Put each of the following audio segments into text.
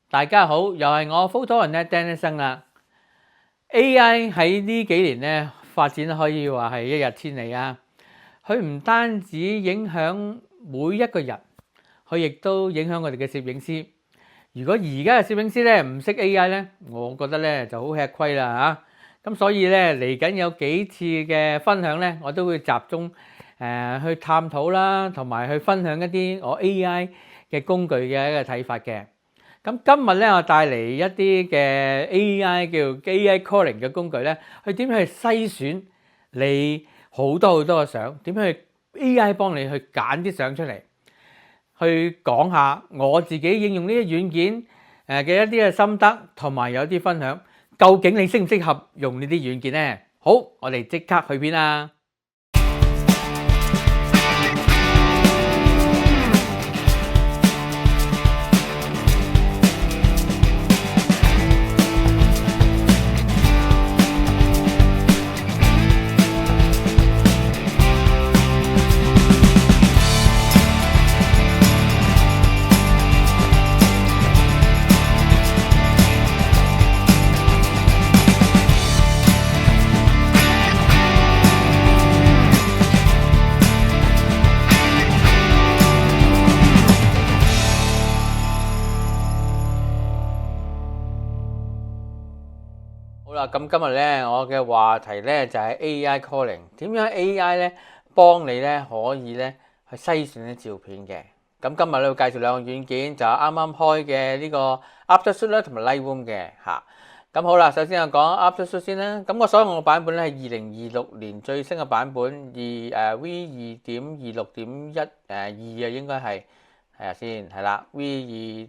大家好，又係我 Photo 人咧 Danny 生啦。AI 喺呢幾年咧發展可以話係一日千里啊！佢唔單止影響每一個人，佢亦都影響我哋嘅攝影師。如果而家嘅攝影師咧唔識 AI 咧，我覺得咧就好吃虧啦嚇。咁所以咧嚟緊有幾次嘅分享咧，我都會集中去探討啦，同埋去分享一啲我 AI 嘅工具嘅一個睇法嘅。咁今日咧，我帶嚟一啲嘅 AI 叫 AI Calling 嘅工具咧，去點樣去篩選你好多嘅相，點樣去 AI 幫你去揀啲相出嚟，去講下我自己應用呢啲軟件嘅一啲嘅心得，同埋有啲分享。究竟你適唔適合用呢啲軟件呢？好，我哋即刻去邊啊！好啦，咁今日咧，我嘅話題咧就係 AI Calling，點樣 AI 咧幫你咧可以咧去篩選啲照片嘅。咁今日咧會介紹兩個軟件，就係啱啱開嘅呢個 Aftershoot 啦，同埋 Lightroom 嘅嚇。咁好啦，首先我講 Aftershoot 先啦。咁我所用嘅版本咧係2026年最新嘅版本，V 2.26.1啊，應該係啊先係啦，V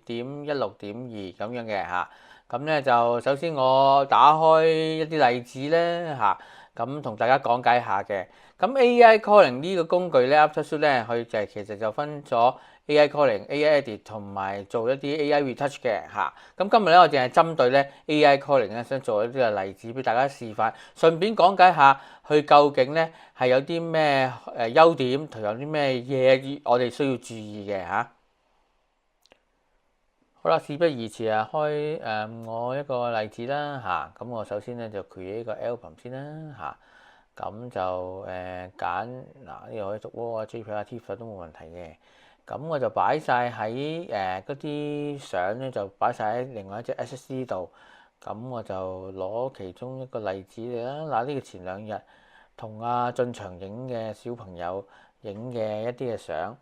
2.16.2咁樣嘅嚇。咁咧就首先我打開一啲例子咧嚇，咁同大家講解下嘅。咁 AI Calling 呢個工具咧 Aftershoot 咧，佢就其實就分咗 AI Calling、AI Edit 同埋做一啲 AI Retouch 嘅嚇。咁今日咧我淨係針對咧 AI Calling 咧，想做一啲嘅例子俾大家示範，順便講解下佢究竟咧係有啲咩優點同有啲咩嘢我哋需要注意嘅嚇。好啦，事不宜遲啊，開我一個例子啦嚇。咁我首先咧就 create 一個 album 先啦嚇。咁就揀嗱，呢個可以逐窩啊、JPEG 啊、TIFF 都冇問題嘅。咁我就擺晒喺嗰啲相咧，就擺晒喺另外一隻 SSD 度。咁我就攞其中一個例子嚟啦。嗱，呢個前兩日同阿進祥影嘅小朋友影嘅一啲嘅相。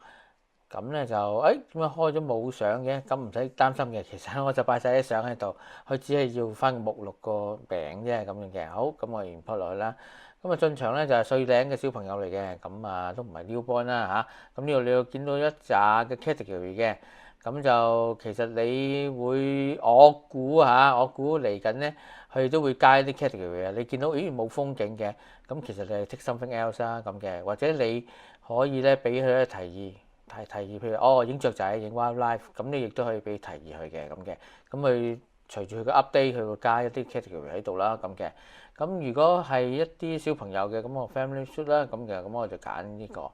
咁咧就點解開咗冇相嘅？咁唔使擔心嘅，其實我就擺晒啲相喺度，佢只係要翻個目錄個餅啫咁樣嘅。好，咁我 import 落去啦。咁啊進祥咧就係歲零嘅小朋友嚟嘅，咁啊都唔係 newborn 啦嚇。咁呢度你要見到一紮嘅 category 嘅，咁就其實你會我估嚟緊咧，佢都會加一啲 category 啊。你見到冇風景嘅，咁其實你係 take something else 啦咁嘅，或者你可以咧俾佢一提議。提議，譬如影雀仔、影 wildlife， 咁你亦都可以俾提議佢嘅咁嘅。咁佢隨住佢嘅 update，佢會加一啲 category 喺度啦咁嘅。咁如果係一啲小朋友嘅，咁我 family shoot 啦咁嘅，咁我就揀呢個。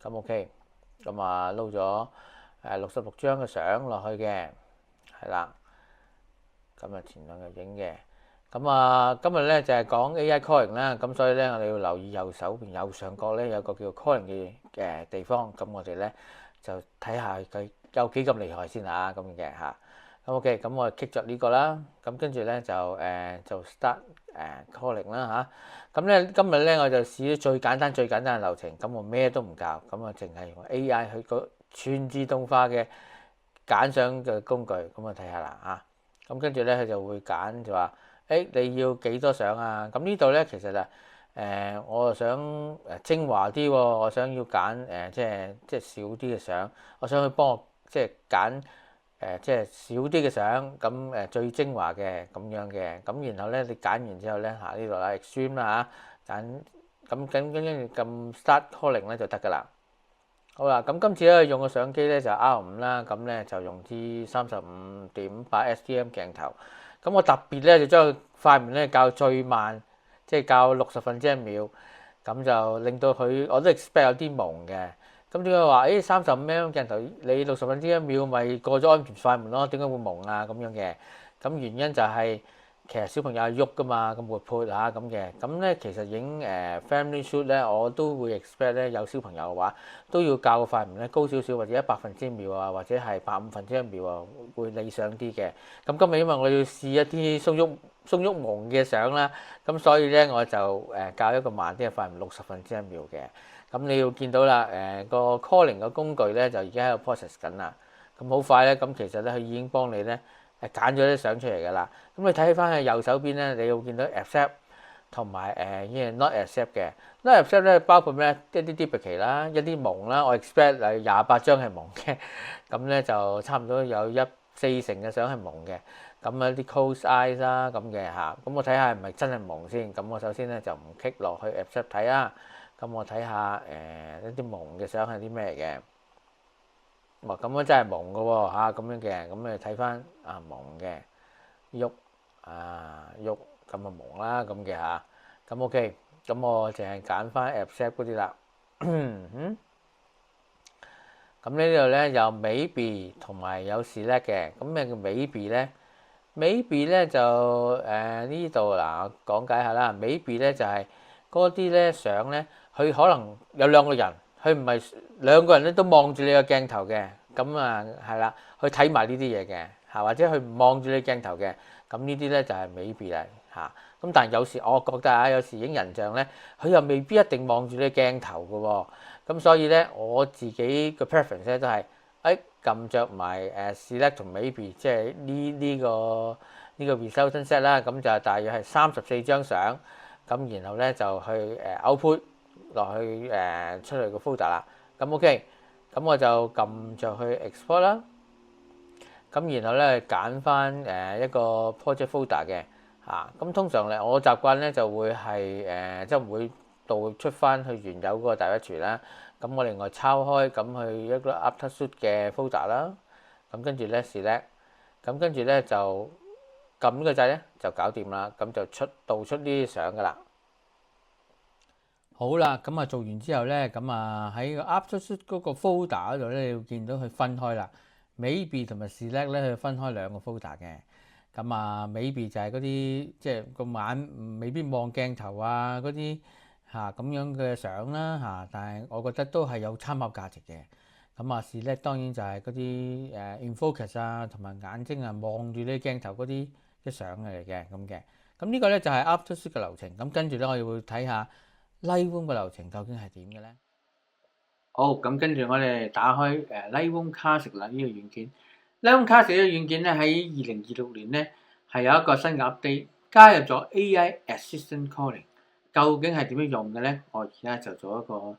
咁 OK，咁啊撈咗66張嘅相落去嘅，係啦。咁啊前兩日影嘅。咁啊今日咧就係講 AI Calling 啦，咁所以咧我哋要留意右手邊右上角咧有個叫 Calling 嘅地方，咁我哋咧就睇下佢有幾咁厲害先嚇咁嘅嚇。咁 OK，咁我 click 咗呢個啦，咁跟住咧就 start calling 啦嚇。咁咧今日咧我就試咗最簡單嘅流程，咁我咩都唔教，咁啊淨係用 AI 去個全自動化嘅揀相嘅工具，咁啊睇下啦嚇。咁跟住咧佢就會揀就話。你要幾多相啊？咁呢度咧其實我想精華啲喎，我想要揀即係少啲嘅相，我想去幫我即係揀即係少啲嘅相，咁最精華嘅咁樣嘅，咁然後咧你揀完之後咧呢度啦 extreme 啦嚇，揀咁跟住撳 start calling 咧就得㗎啦。好啦，咁今次咧用嘅相機咧就 R5啦，咁咧就用啲35.8 STM 鏡頭。咁我特別咧就將塊面咧校最慢，即係校60分之一秒，咁就令到佢我都 expect 有啲朦嘅，咁點解話35mm鏡頭你1/60咪過咗安全快門咯？點解會矇啊咁樣嘅？咁原因就係、其實小朋友係喐噶嘛，咁活潑嚇咁嘅。咁咧其實影family shoot 咧，我都會 expect 咧有小朋友嘅話，都要校個快門咧高少少，或者1/100啊，或者係85/1啊，會理想啲嘅。咁今日因為我要試一啲鬆郁矇嘅相啦，咁所以咧我就校一個慢啲嘅快門60/1嘅。咁你要見到啦，個 calling 嘅工具咧就而家喺度 process 緊啦。咁好快咧，咁其實咧佢已經幫你咧揀咗啲相出嚟㗎啦。咁你睇翻喺右手邊咧，你會見到 accept 同埋not accept 嘅。not accept 咧包括咩？一啲 duplicate 啦，一啲矇啦。我 expect 係28張係矇嘅，咁咧就差唔多有40%嘅相係矇嘅。咁啊啲 close eyes 啦咁嘅嚇。咁我睇下係咪真係矇先。咁我首先咧就唔 click 落去 accept 睇啦。咁我睇下一啲矇嘅相係啲咩嘅。哇！咁樣真係矇嘅喎嚇，咁樣嘅。咁你睇翻矇嘅。喐喐咁啊矇啦咁嘅嚇，咁 OK，咁我淨係揀翻 accept 嗰啲啦。咁呢度咧有 maybe 同埋有 select 嘅。咁咩叫 maybe 咧？maybe 咧就呢度嗱，我講解下啦。maybe 咧就係嗰啲咧相咧，佢可能有兩個人，佢唔係兩個人咧都望住你個鏡頭嘅，咁啊係啦，佢睇埋呢啲嘢嘅嚇，或者佢唔望住你鏡頭嘅。咁呢啲咧就係 maybe 啦嚇，咁但係有時我覺得有時影人像咧，佢又未必一定望住你鏡頭嘅喎，咁所以咧我自己嘅 preference 咧都係撳着埋select 同 maybe， 即係呢個 resultant set 啦，咁就大約係34張相，咁然後咧就去output 落去出嚟個 folder 啦，咁 OK，咁我就撳着去 export 啦。咁然後咧揀翻一個 project folder 嘅嚇，咁通常咧我習慣咧就會係即係會導出翻去原有嗰個 directory 啦。咁我另外抄開咁去一個 Aftershoot 嘅 folder 啦。咁跟住咧 select，咁跟住咧就撳呢個掣咧就搞掂啦。咁就導出呢啲相噶啦。好啦，咁啊做完之後咧，咁啊喺個 Aftershoot 嗰個 folder 嗰度咧，你要見到佢分開啦。maybe 同埋 select 咧，佢分開兩個 folder 嘅。咁啊 maybe 就係嗰啲即係個眼未必望鏡頭啊嗰啲嚇咁樣嘅相啦嚇，但係我覺得都係有參考價值嘅。咁啊 select 當然就係嗰啲in focus 啊，同埋眼睛啊望住你鏡頭嗰啲相嚟嘅咁嘅。咁呢個咧就係 Aftershoot 嘅流程。咁跟住咧，我哋會睇下 Lightroom 嘅流程究竟係點嘅咧？好，咁跟住我哋打開Lightroom Classic 啦呢個軟件。Lightroom Classic 呢個軟件咧喺2026年咧係有一個新嘅 update，加入咗 AI Assistant Calling。究竟係點樣用嘅咧？我而家就做一個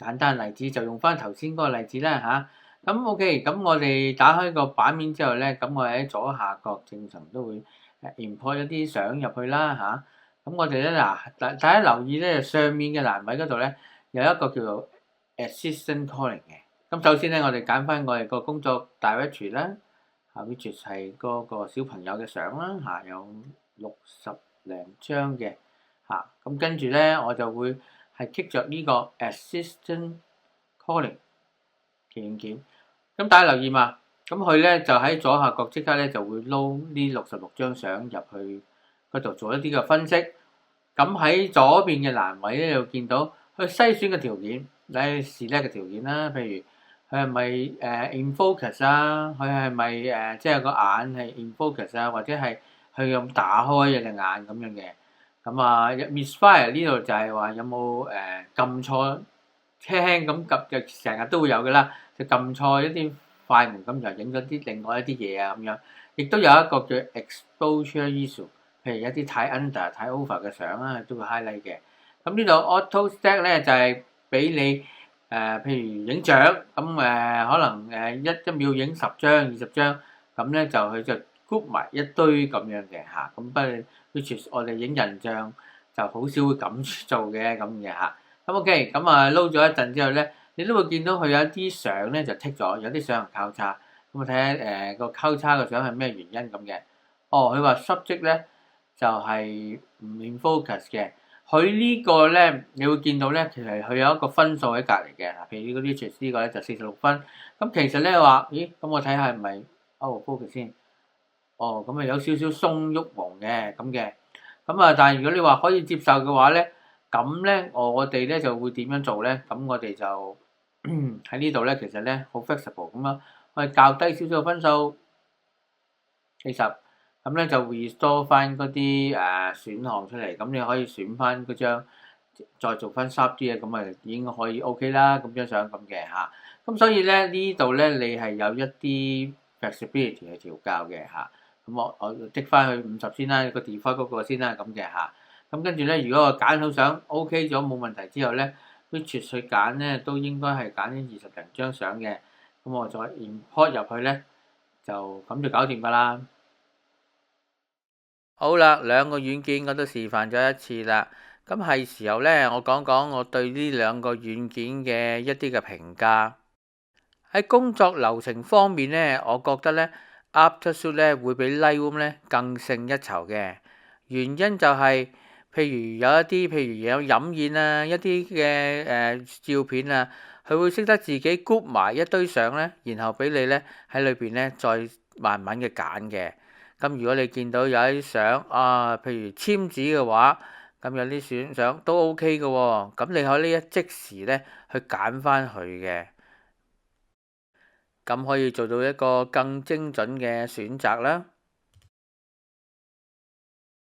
簡單例子，就用翻頭先嗰個例子啦嚇。咁 OK，咁我哋打開個版面之後咧，咁我喺左下角正常都會import 一啲相入去啦嚇。咁我哋咧嗱，大家留意咧上面嘅欄位嗰度咧有一個叫做 Assistant Calling 嘅。咁首先咧，我哋揀翻我哋個工作 directory 啦，which 係嗰個小朋友嘅相啦嚇，有60零張嘅嚇。咁跟住咧，我就會係 click 着呢個 Assistant Calling 嘅軟件。咁大家留意嘛，咁佢咧就喺左下角即刻咧就會撈呢66張相入去嗰度做一啲嘅分析。咁喺左邊嘅欄位咧，就見到佢篩選嘅條件，你 select 嘅條件啦，譬如佢係咪in focus 啊？佢係咪即係個眼係 in focus 啊？或者係佢咁打開隻眼咁樣嘅？咁啊 misfire 呢度就係話有冇撳錯，輕輕咁撳就成日都會有嘅啦，就撳錯一啲快門咁就影咗啲另外一啲嘢啊咁樣。亦都有一個叫 exposure issue。譬如一啲太 under 太 over 嘅相啦，都會 highlight 嘅。咁呢度 auto stack 咧就係俾你譬如影相咁可能一秒影10張20張，咁咧就佢就 group 埋一堆咁樣嘅嚇。咁不過 which 我哋影人像就好少會咁做嘅咁嘅嚇。咁 OK，咁撈咗一陣之後咧，你都會見到佢有一啲相咧就剔咗，有啲相係交叉。咁我睇下個交叉嘅相係咩原因咁嘅。佢話 subject 咧就係唔 in focus 嘅，佢呢個咧，你會見到咧，其實佢有一個分數喺隔離嘅。嗱，譬如呢個 Richard 呢個咧就46分。咁其實咧話，咦？咁我睇下係咪 out of focus 先。哦，咁啊有少少鬆郁黃嘅咁嘅。咁啊，但係如果你話可以接受嘅話咧，咁咧我哋咧就會點樣做咧？咁我哋就喺呢度咧，其實咧好 flexible 咁樣，我哋較低少少嘅分數40。咁咧就 restore 翻嗰啲選項出嚟，咁你可以選翻嗰張，再做翻 sharp 啲嘅，咁啊已經可以 OK 啦，咁張相咁嘅嚇。咁所以咧呢度咧你係有一啲 flexibility 去調校嘅嚇。咁我剔翻去50先啦，個 default 嗰個先啦，咁嘅嚇。咁跟住咧，如果我揀好相 OK 咗冇問題之後咧，which 去揀咧都應該係揀咗20零張相嘅。咁我再 import 入去咧，就咁就搞掂㗎啦。好啦，兩個軟件我都示範咗一次啦，咁係時候咧，我講講我對呢兩個軟件嘅一啲嘅評價。喺工作流程方面咧，我覺得咧 Aftershoot 咧會比 Lightroom 咧更勝一籌嘅。原因就係，譬如有一啲譬如有飲宴啊，一啲嘅照片啊，佢會識得自己 group 埋一堆相咧，然後俾你咧喺裏邊咧再慢慢嘅揀嘅。咁如果你見到有啲相啊，譬如簽字嘅話，咁有啲選相都 OK 嘅喎，咁你可以即時咧去揀翻佢嘅，咁可以做到一個更精準嘅選擇啦。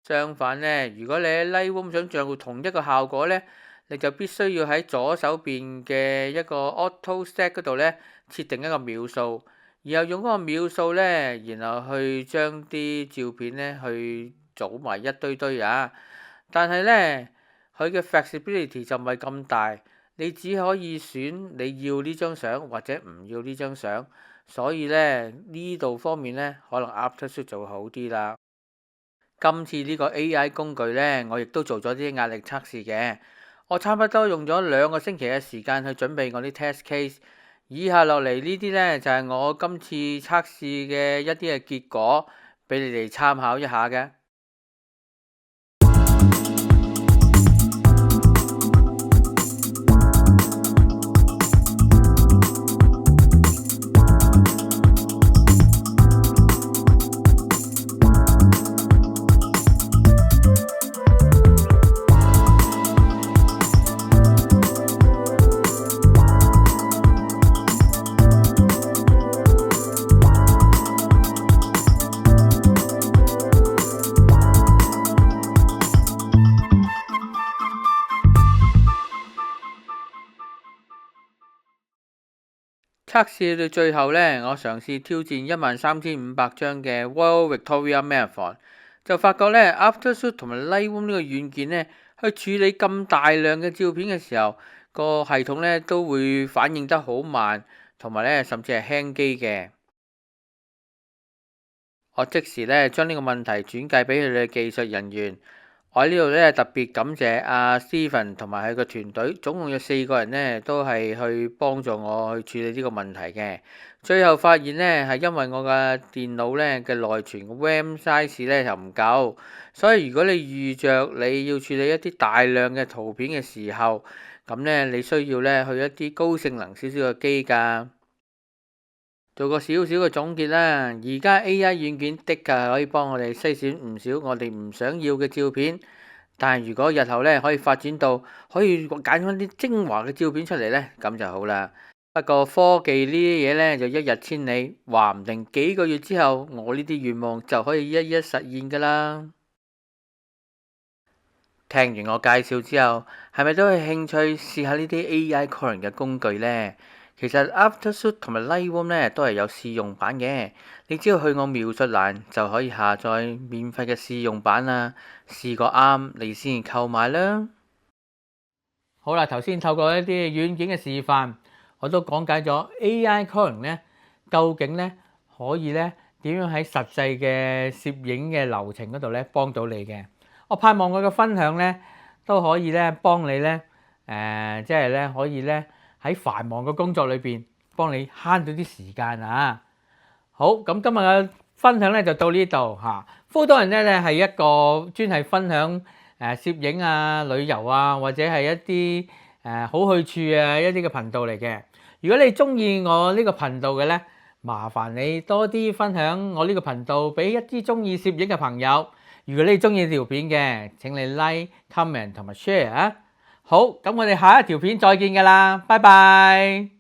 相反咧，如果你喺 Lightroom 想做同一個效果咧，你就必須要喺左手邊嘅一個 Auto Set 嗰度咧設定一個秒數。然後用嗰個秒數咧，然後去將啲照片咧去組埋一堆堆啊。但係咧，佢嘅 flexibility 就唔係咁大，你只可以選你要呢張相或者唔要呢張相。所以咧呢度方面咧，可能 Aftershoot 就會好啲啦。今次呢個 AI 工具咧，我亦都做咗啲壓力測試嘅。我差不多用咗2個星期嘅時間去準備我啲 test case。以下落嚟呢啲呢，就係我今次測試嘅一啲嘅結果，俾你哋參考一下嘅。測試到最後呢，我嘗試挑戰13500張嘅 Royal Victoria Marathon，就發覺呢 Aftershoot 同埋 Lightroom 呢個軟件呢，去處理咁大量嘅照片嘅時候，個系統呢都會反應得好慢，同埋呢甚至係輕機嘅。我即時呢將呢個問題轉介俾佢哋嘅技術人員。我喺呢度咧特別感謝阿 Steven 同埋佢個團隊，總共有4個人咧，都係去幫助我去處理呢個問題嘅。最後發現咧，係因為我嘅電腦咧嘅內存 RAM size 咧就唔夠，所以如果你預着你要處理一啲大量嘅圖片嘅時候，咁咧你需要咧去一啲高性能少少嘅機㗎。做個少少嘅總結啦，而家 AI 軟件的確可以幫我哋篩選唔少我哋唔想要嘅照片，但係如果日後咧可以發展到可以揀翻啲精華嘅照片出嚟咧，咁就好啦。不過科技呢啲嘢咧就一日千里，話唔定幾個月之後，我呢啲願望就可以一一實現噶啦。聽完我介紹之後，係咪都有興趣試下呢啲 AI calling 嘅工具呢？其實 Aftershoot 同埋 Lightroom 咧都係有試用版嘅，你只要去我描述欄就可以下載免費嘅試用版啦。試過啱你先購買啦。好啦，頭先透過一啲軟件嘅示範，我都講解咗 AI calling 咧究竟咧可以咧點樣喺實際嘅攝影嘅流程嗰度咧幫到你嘅。我盼望我嘅分享咧都可以咧幫你咧即係咧可以咧喺繁忙嘅工作裏邊幫你慳到啲時間啊！好，咁今日嘅分享咧就到呢度嚇。Photo and Net咧係一個專係分享攝影啊、旅遊啊，或者係一啲好去處啊一啲嘅頻道嚟嘅。如果你中意我呢個頻道嘅呢，麻煩你多啲分享我呢個頻道俾一啲中意攝影嘅朋友。如果你中意條片嘅，請你 like、comment 同埋 share 啊！好，咁我哋下一條片再見㗎啦，拜拜。